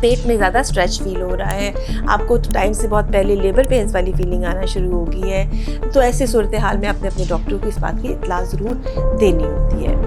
पेट में ज़्यादा stretch feel हो रहा है, आपको टाइम से बहुत पहले लेबर पेन्स वाली फीलिंग आना शुरू हो गई है, तो ऐसी सूरत हाल में आपने अपने डॉक्टर को इस बात की इत्तला ज़रूर देनी होती है।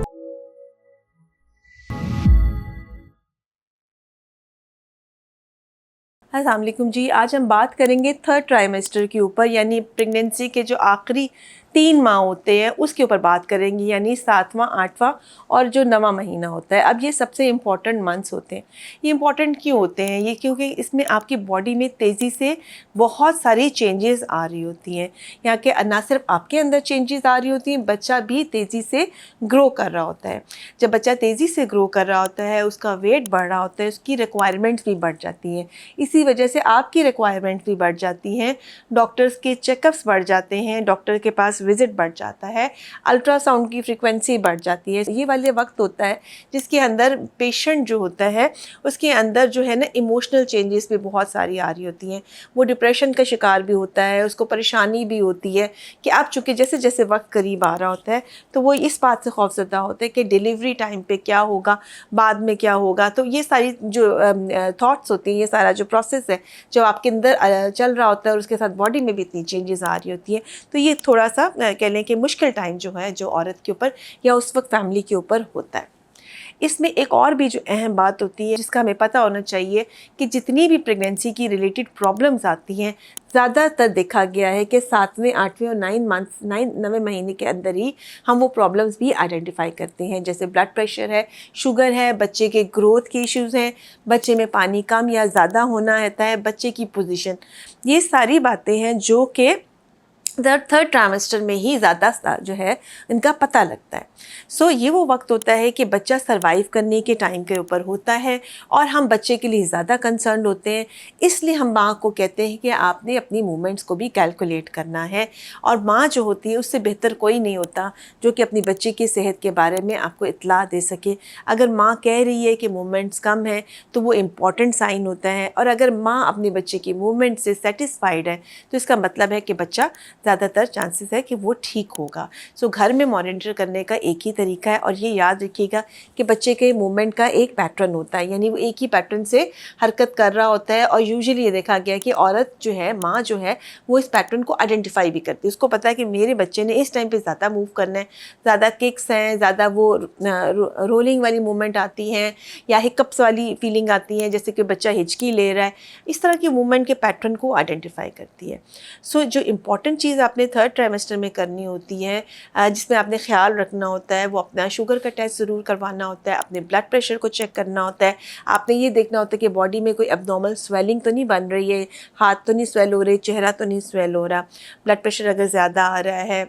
अस्सलाम वालेकुम जी, आज हम बात करेंगे थर्ड ट्राइमेस्टर के ऊपर, यानी प्रेगनेंसी के जो आखिरी 3 माह होते हैं उसके ऊपर बात करेंगे, यानी 7वां, 8वां और जो 9वां महीना होता है। अब ये सबसे इम्पॉर्टेंट मंथ्स होते हैं। ये इम्पॉर्टेंट क्यों होते हैं? ये क्योंकि इसमें आपकी बॉडी में तेज़ी से बहुत सारी चेंजेस आ रही होती हैं। यहाँ के ना सिर्फ आपके अंदर चेंजेस आ रही होती हैं, बच्चा भी तेज़ी से ग्रो कर रहा होता है। जब बच्चा तेज़ी से ग्रो कर रहा होता है, उसका वेट बढ़ रहा होता है, उसकी रिक्वायरमेंट्स भी बढ़ जाती हैं। इसी वजह से आपकी रिक्वायरमेंट भी बढ़ जाती हैं, डॉक्टर्स के चेकअप्स बढ़ जाते हैं, डॉक्टर के पास विज़िट बढ़ जाता है, अल्ट्रासाउंड की फ्रीक्वेंसी बढ़ जाती है। ये वाले वक्त होता है जिसके अंदर पेशेंट जो होता है उसके अंदर जो है ना इमोशनल चेंजेस भी बहुत सारी आ रही होती हैं। वो डिप्रेशन का शिकार भी होता है, उसको परेशानी भी होती है कि आप चूँकि जैसे जैसे वक्त करीब आ रहा होता है तो वो इस बात से खौफज़दा होता है कि डिलीवरी टाइम पे क्या होगा, बाद में क्या होगा। तो ये सारी जो थॉट्स होती हैं, ये सारा जो प्रोसेस है जो आपके अंदर चल रहा होता है और उसके साथ बॉडी में भी इतनी चेंजेस आ रही होती हैं, तो ये थोड़ा सा कह लें कि मुश्किल टाइम जो है जो औरत के ऊपर या उस वक्त फैमिली के ऊपर होता है। इसमें एक और भी जो अहम बात होती है जिसका हमें पता होना चाहिए कि जितनी भी प्रेगनेंसी की रिलेटेड प्रॉब्लम्स आती हैं, ज़्यादातर देखा गया है कि 7वें, 8वें और 9वें महीने के अंदर ही हम वो प्रॉब्लम्स भी आइडेंटिफाई करते हैं। जैसे ब्लड प्रेशर है, शुगर है, बच्चे के ग्रोथ के इश्यूज़ हैं, बच्चे में पानी कम या ज़्यादा होना रहता है, बच्चे की पोजीशन, ये सारी बातें हैं जो कि थर्ड ट्राइमेस्टर में ही ज़्यादा जो है इनका पता लगता है। सो ये वो वक्त होता है कि बच्चा सरवाइव करने के टाइम के ऊपर होता है और हम बच्चे के लिए ज़्यादा कंसर्न होते हैं। इसलिए हम माँ को कहते हैं कि आपने अपनी मूवमेंट्स को भी कैलकुलेट करना है, और माँ जो होती है उससे बेहतर कोई नहीं होता जो कि अपनी बच्चे की सेहत के बारे में आपको इत्तला दे सके। अगर माँ कह रही है कि मूवमेंट्स कम है तो वो इम्पॉर्टेंट साइन होता है, और अगर माँ अपने बच्चे की मूवमेंट से सेटिस्फाइड है तो इसका मतलब है कि बच्चा ज़्यादातर चांसेस है कि वो ठीक होगा। सो घर में मॉनिटर करने का एक ही तरीका है, और ये याद रखिएगा कि बच्चे के मूवमेंट का एक पैटर्न होता है, यानी वो एक ही पैटर्न से हरकत कर रहा होता है। और यूजुअली ये देखा गया कि औरत जो है, माँ जो है, वो इस पैटर्न को आइडेंटिफाई भी करती है। उसको पता है कि मेरे बच्चे ने इस टाइम पे ज़्यादा मूव करना है, ज़्यादा किक्स हैं, ज़्यादा वो रोलिंग वाली मूवमेंट आती हैं या हिकअप्स वाली फीलिंग आती है, जैसे कि बच्चा हिचकी ले रहा है। इस तरह की मूवमेंट के पैटर्न को आइडेंटिफाई करती है। सो जो इम्पॉर्टेंट चीज़ आपने थर्ड ट्राइमेस्टर में करनी होती है, जिसमें आपने ख्याल रखना होता है, वो अपना शुगर का टेस्ट ज़रूर करवाना होता है, अपने ब्लड प्रेशर को चेक करना होता है। आपने ये देखना होता है कि बॉडी में कोई एब्नॉर्मल स्वेलिंग तो नहीं बन रही है, हाथ तो नहीं स्वेल हो रहे, चेहरा तो नहीं स्वेल हो रहा, ब्लड प्रेशर अगर ज़्यादा आ रहा है,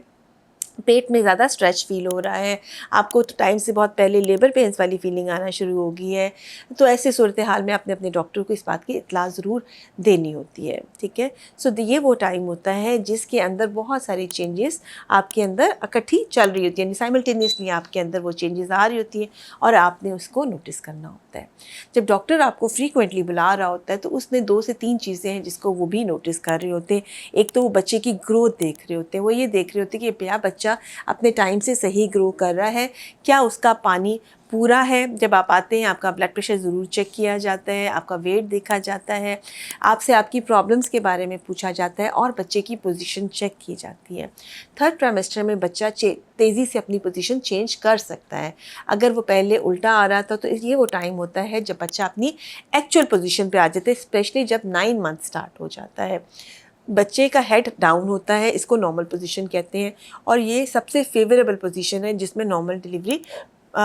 पेट में ज़्यादा स्ट्रेच फील हो रहा है, आपको टाइम से बहुत पहले लेबर पेन्स वाली फीलिंग आना शुरू हो गई है, तो ऐसे सूरत हाल में आपने अपने डॉक्टर को इस बात की इत्तला ज़रूर देनी होती है। ठीक है। सो ये वो टाइम होता है जिसके अंदर बहुत सारी चेंजेस आपके अंदर इकट्ठी चल रही होती है, साइमल्टेनियसली आपके अंदर वो चेंजेस आ रही होती है और आपने उसको नोटिस करना होता है। जब डॉक्टर आपको फ्रीक्वेंटली बुला रहा होता है तो उसमें 2 से 3 चीज़ें हैं जिसको वो भी नोटिस कर रहे होते हैं। एक तो वो बच्चे की ग्रोथ देख रहे होते हैं, वो ये देख रहे होते हैं कि क्या बच्चा अपने टाइम से सही ग्रो कर रहा है, क्या उसका पानी पूरा है। जब आप आते हैं आपका ब्लड प्रेशर ज़रूर चेक किया जाता है, आपका वेट देखा जाता है, आपसे आपकी प्रॉब्लम्स के बारे में पूछा जाता है और बच्चे की पोजीशन चेक की जाती है। थर्ड ट्राइमेस्टर में बच्चा तेज़ी से अपनी पोजीशन चेंज कर सकता है। अगर वो पहले उल्टा आ रहा था तो ये वो टाइम होता है जब बच्चा अपनी एक्चुअल पोजीशन पे आ जाता है, स्पेशली जब 9 मंथ स्टार्ट हो जाता है। बच्चे का हेड डाउन होता है, इसको नॉर्मल पोजीशन कहते हैं, और ये सबसे फेवरेबल पोजीशन है जिसमें नॉर्मल डिलीवरी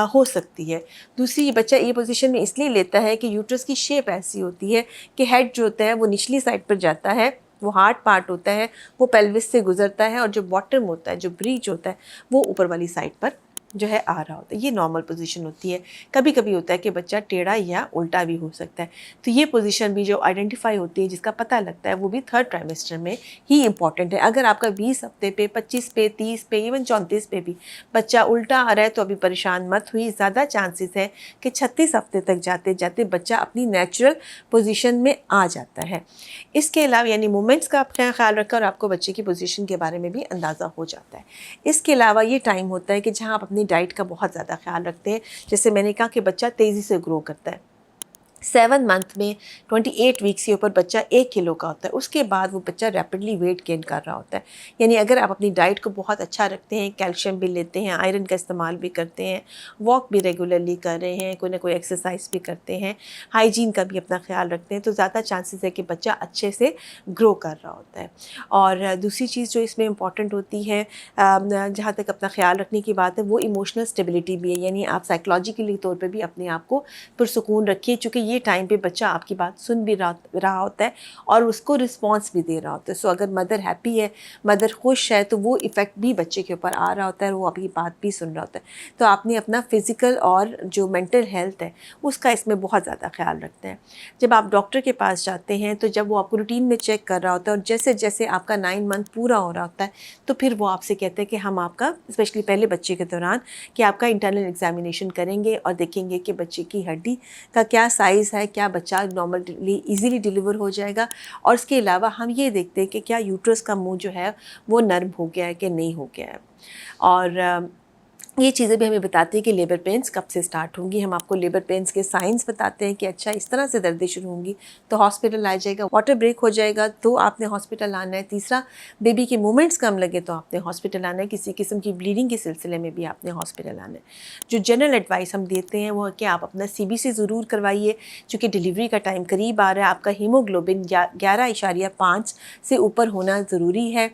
हो सकती है। दूसरी, बच्चा ये पोजीशन में इसलिए लेता है कि यूट्रस की शेप ऐसी होती है कि हेड जो होता है वो निचली साइड पर जाता है, वो हार्ड पार्ट होता है वो पेल्विस से गुजरता है, और जो बॉटम होता है, जो ब्रीच होता है, वो ऊपर वाली साइड पर जो है आ रहा होता है। ये नॉर्मल पोजीशन होती है। कभी कभी होता है कि बच्चा टेढ़ा या उल्टा भी हो सकता है, तो ये पोजीशन भी जो आइडेंटिफाई होती है, जिसका पता लगता है, वो भी थर्ड ट्राइमेस्टर में ही इंपॉर्टेंट है। अगर आपका 20 हफ्ते पे, 25 पे, 30 पे, इवन 34 पे भी बच्चा उल्टा आ रहा है तो अभी परेशान मत हुई। ज़्यादा चांसेस है कि 36 हफ्ते तक जाते जाते बच्चा अपनी नेचुरल पोजीशन में आ जाता है। इसके अलावा यानी मूवमेंट्स का अपना ख्याल रखा और आपको बच्चे की पोजीशन के बारे में भी अंदाज़ा हो जाता है। इसके अलावा ये टाइम होता है कि जहाँ आप अपनी डाइट का बहुत ज़्यादा ख्याल रखते हैं। जैसे मैंने कहा कि बच्चा तेज़ी से ग्रो करता है, 7 मंथ में 28 वीक्स के ऊपर बच्चा 1 किलो का होता है। उसके बाद वो बच्चा रैपिडली वेट गेन कर रहा होता है। यानी अगर आप अपनी डाइट को बहुत अच्छा रखते हैं, कैल्शियम भी लेते हैं, आयरन का इस्तेमाल भी करते हैं, वॉक भी रेगुलरली कर रहे हैं, कोई ना कोई एक्सरसाइज भी करते हैं, हाइजीन का भी अपना ख्याल रखते हैं, तो ज़्यादा चांसेस है कि बच्चा अच्छे से ग्रो कर रहा होता है। और दूसरी चीज़ जो इसमें इम्पॉर्टेंट होती है, जहाँ तक अपना ख्याल रखने की बात है, वो इमोशनल स्टेबिलिटी भी है। यानी आप साइकोलॉजिकली तौर पर भी अपने आप को पुरसुकून रखिए, चूँकि ये टाइम पे बच्चा आपकी बात सुन भी रहा होता है और उसको रिस्पॉन्स भी दे रहा होता है। सो अगर मदर हैप्पी है, मदर खुश है, तो वो इफ़ेक्ट भी बच्चे के ऊपर आ रहा होता है और वो आपकी बात भी सुन रहा होता है। तो आपने अपना फ़िज़िकल और जो मेंटल हेल्थ है उसका इसमें बहुत ज़्यादा ख्याल रखते हैं। जब आप डॉक्टर के पास जाते हैं तो जब वो आपको रूटीन में चेक कर रहा होता है और जैसे जैसे आपका 9 मंथ पूरा हो रहा होता है, तो फिर वो आपसे कहते हैं कि हम आपका, स्पेशली पहले बच्चे के दौरान, कि आपका इंटरनल एग्जामिनेशन करेंगे और देखेंगे कि बच्चे की हड्डी का क्या साइज़ है, क्या बच्चा नॉर्मली ईज़िली डिलीवर हो जाएगा। और इसके अलावा हम ये देखते हैं कि क्या यूट्रस का मुंह जो है वो नर्म हो गया है कि नहीं हो गया है। और ये चीज़ें भी हमें बताती हैं कि लेबर पेन्स कब से स्टार्ट होंगी। हम आपको लेबर पेन्स के साइंस बताते हैं कि अच्छा इस तरह से दर्दें शुरू होंगी तो हॉस्पिटल आ जाएगा, वाटर ब्रेक हो जाएगा तो आपने हॉस्पिटल आना है। तीसरा, बेबी के मूवमेंट्स कम लगे तो आपने हॉस्पिटल आना है, किसी किस्म की ब्लीडिंग के सिलसिले में भी आपने हॉस्पिटल आना है। जो जनरल एडवाइस हम देते हैं वो है कि आप अपना CBC ज़रूर करवाइए, चूँकि डिलीवरी का टाइम करीब आ रहा है। आपका हीमोग्लोबिन 11.5 से ऊपर होना ज़रूरी है,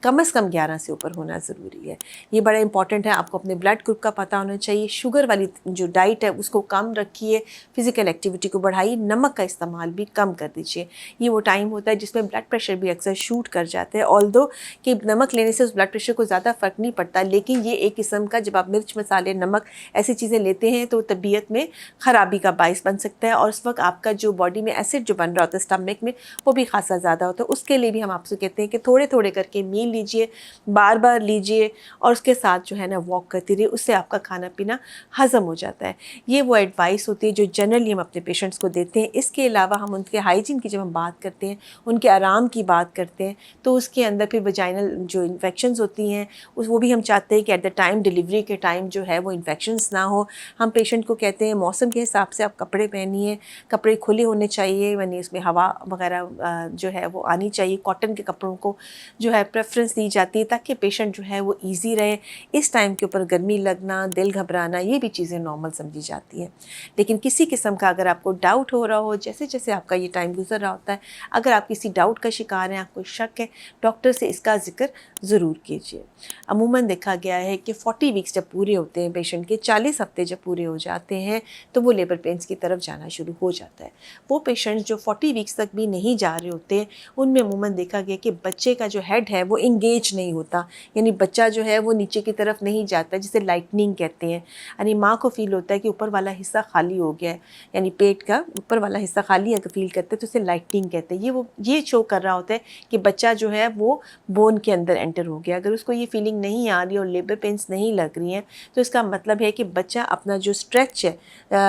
कम से कम 11 से ऊपर होना ज़रूरी है। ये बड़ा इंपॉर्टेंट है। आपको अपने ब्लड ग्रुप का पता होना चाहिए। शुगर वाली जो डाइट है उसको कम रखिए, फिज़िकल एक्टिविटी को बढ़ाइए, नमक का इस्तेमाल भी कम कर दीजिए। ये वो टाइम होता है जिसमें ब्लड प्रेशर भी अक्सर शूट कर जाते हैं। ऑल्दो कि नमक लेने से उस ब्लड प्रेशर को ज़्यादा फ़र्क नहीं पड़ता, लेकिन ये एक किस्म का, जब आप मिर्च मसाले, नमक ऐसी चीज़ें लेते हैं तो तबीयत में ख़राबी का बाइस बन सकता है। और उस वक्त आपका जो बॉडी में एसिड जो बन रहा होता है स्टमक में, वो भी खासा ज़्यादा होता है। उसके लिए भी हम आपसे कहते हैं कि थोड़े थोड़े करके मील लीजिए, बार बार लीजिए और उसके साथ जो है ना वॉक करती रहिए, उससे आपका खाना पीना हज़म हो जाता है। ये वो एडवाइस होती है जो जनरली हम अपने पेशेंट्स को देते हैं। इसके अलावा हम उनके हाइजीन की जब हम बात करते हैं, उनके आराम की बात करते हैं, तो उसके अंदर फिर वजाइनल जो इन्फेक्शंस होती हैं वो भी हम चाहते हैं कि एट द टाइम डिलीवरी के टाइम जो है वो इन्फेक्शंस ना हो। हम पेशेंट को कहते हैं मौसम के हिसाब से आप कपड़े पहनिए, कपड़े खुले होने चाहिए, यानी इसमें हवा वगैरह जो है वो आनी चाहिए। कॉटन के कपड़ों को जो है प्रेफरेंस दी जाती है ताकि पेशेंट जो है वो ईजी रहे। इस टाइम के ऊपर गर्मी लगना, दिल घबराना, ये भी चीज़ें नॉर्मल समझी जाती हैं। लेकिन किसी किस्म का अगर आपको डाउट हो रहा हो, जैसे जैसे आपका ये टाइम गुजर रहा होता है, अगर आप किसी डाउट का शिकार हैं, आपको शक है, डॉक्टर से इसका जिक्र ज़रूर कीजिए। अमूमन देखा गया है कि 40 वीक्स जब पूरे होते हैं पेशेंट के, 40 हफ्ते जब पूरे हो जाते हैं, तो वो लेबर पेन्स की तरफ जाना शुरू हो जाता है। वो पेशेंट्स जो 40 वीक्स तक भी नहीं जा रहे होते, उनमें अमूमन देखा गया कि बच्चे का जो हेड है वो इंगेज नहीं होता, यानी बच्चा जो है वो नीचे की तरफ नहीं जाता, जिसे लाइटनिंग कहते हैं। यानी माँ को फील होता है कि ऊपर वाला हिस्सा खाली हो गया है, यानी पेट का ऊपर वाला हिस्सा खाली अगर फील करते हैं तो उसे लाइटनिंग कहते हैं। ये शो कर रहा होता है कि बच्चा जो है वो बोन के अंदर एंटर हो गया। अगर उसको ये फीलिंग नहीं आ रही और लेबर पेन्स नहीं लग रही हैं, तो इसका मतलब है कि बच्चा अपना जो स्ट्रेच है,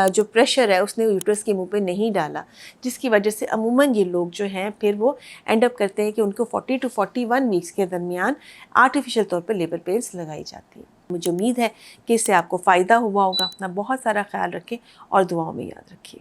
जो प्रेशर है, उसने यूट्रस के मुंह पे नहीं डाला, जिसकी वजह से अमूमन ये लोग जो हैं फिर वो एंड अप करते हैं कि उनको 40 to 41 वीक्स के दरमियान आर्टिफिशियल तौर पर लेबर पेन्स लगाई जाती है। मुझे उम्मीद है कि इससे आपको फ़ायदा हुआ होगा। अपना बहुत सारा ख्याल रखें और दुआओं में याद रखिए।